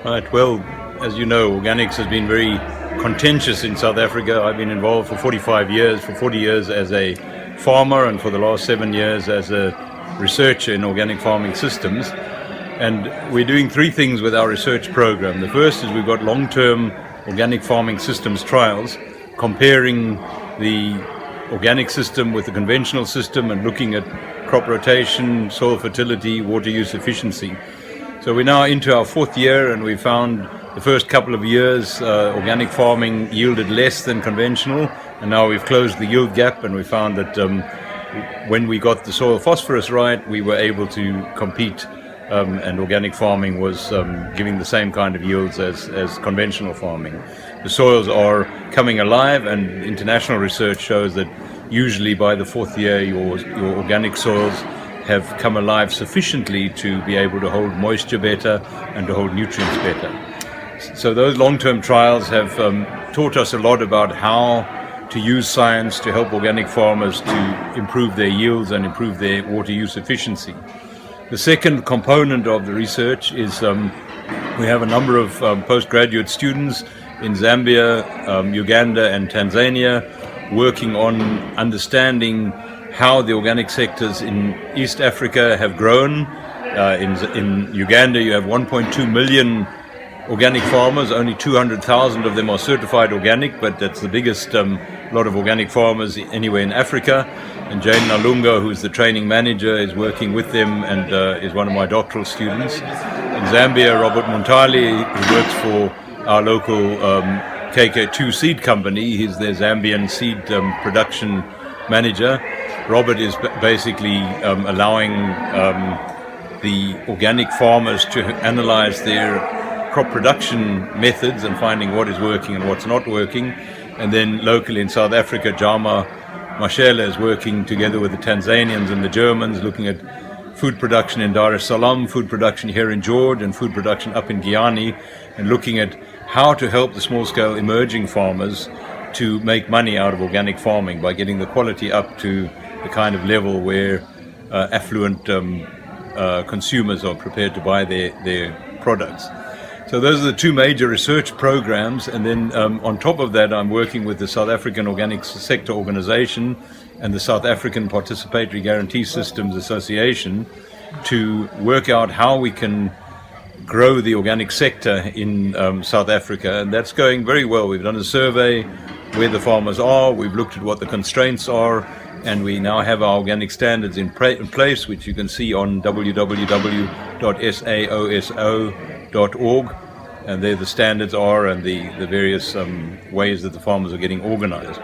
Right, well, as you know, organics has been very contentious in South Africa. I've been involved for 45 years, for 40 years as a farmer, and for the last 7 years as a researcher in organic farming systems. And we're doing three things with our research program. The first is we've got long-term organic farming systems trials, comparing the organic system with the conventional system and looking at crop rotation, soil fertility, water use efficiency. So we're now into our fourth year, and we found the first couple of years organic farming yielded less than conventional, and now we've closed the yield gap, and we found that when we got the soil phosphorus right, we were able to compete, and organic farming was giving the same kind of yields as conventional farming. The soils are coming alive, and international research shows that usually by the fourth year your organic soils have come alive sufficiently to be able to hold moisture better and to hold nutrients better. So those long-term trials have taught us a lot about how to use science to help organic farmers to improve their yields and improve their water use efficiency. The second component of the research is we have a number of postgraduate students in Zambia, Uganda and Tanzania working on understanding how the organic sectors in East Africa have grown. In Uganda you have 1.2 million organic farmers, only 200,000 of them are certified organic, but that's the biggest lot of organic farmers anywhere in Africa. And Jane Nalunga, who's the training manager, is working with them and is one of my doctoral students. In Zambia, Robert Muntali, who works for our local KK2 seed company, he's their Zambian seed production manager. Robert is basically allowing the organic farmers to analyze their crop production methods and finding what is working and what's not working. And then locally in South Africa, Jama Mashela is working together with the Tanzanians and the Germans, looking at food production in Dar es Salaam, food production here in George, and food production up in Guyana, and looking at how to help the small-scale emerging farmers to make money out of organic farming by getting the quality up to the kind of level where affluent consumers are prepared to buy their products. So those are the two major research programs, and then on top of that I'm working with the South African Organic Sector Organization and the South African Participatory Guarantee Systems Association to work out how we can grow the organic sector in South Africa, and that's going very well. We've done a survey where the farmers are, we've looked at what the constraints are, and we now have our organic standards in place, which you can see on www.saoso.org, and there the standards are and the various ways that the farmers are getting organized.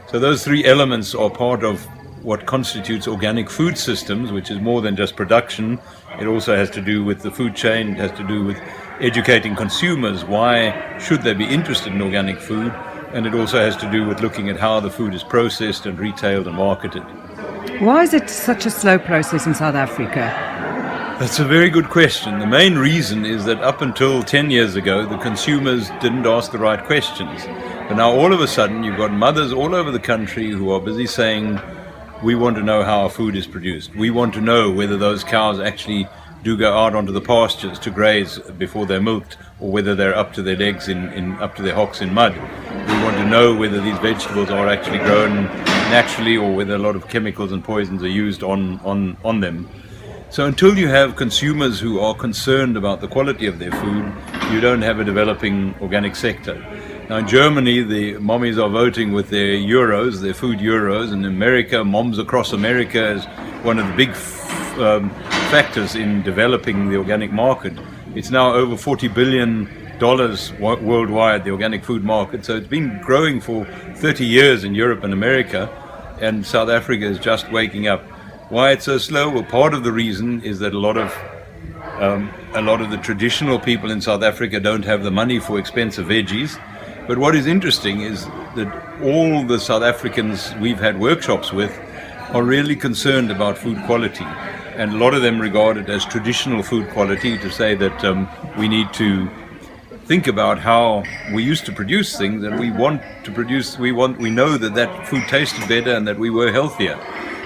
So those three elements are part of what constitutes organic food systems, which is more than just production. It also has to do with the food chain, it has to do with educating consumers why should they be interested in organic food, and it also has to do with looking at how the food is processed and retailed and marketed. Why is it such a slow process in South Africa? That's a very good question. The main reason is that up until 10 years ago, the consumers didn't ask the right questions. But now all of a sudden, you've got mothers all over the country who are busy saying, we want to know how our food is produced. We want to know whether those cows actually do go out onto the pastures to graze before they're milked, or whether they're up to their legs up to their hocks in mud. We want to know whether these vegetables are actually grown naturally or whether a lot of chemicals and poisons are used on them. So until you have consumers who are concerned about the quality of their food, you don't have a developing organic sector. Now in Germany, the mommies are voting with their euros, their food euros, and in America, moms across America is one of the big factors in developing the organic market. It's now over $40 billion worldwide, the organic food market. So it's been growing for 30 years in Europe and America, and South Africa is just waking up. Why it's so slow? Well, part of the reason is that a lot of the traditional people in South Africa don't have the money for expensive veggies. But what is interesting is that all the South Africans we've had workshops with are really concerned about food quality. And a lot of them regard it as traditional food quality, to say that we need to think about how we used to produce things, and we know that food tasted better and that we were healthier.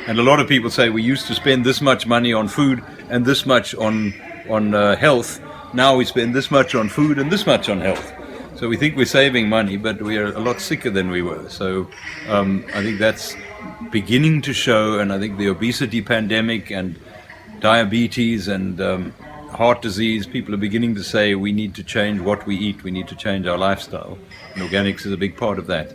And a lot of people say we used to spend this much money on food and this much on health, now we spend this much on food and this much on health. So we think we're saving money, but we are a lot sicker than we were. So I think that's beginning to show, and I think the obesity pandemic and diabetes and heart disease, people are beginning to say we need to change what we eat, we need to change our lifestyle, and organics is a big part of that.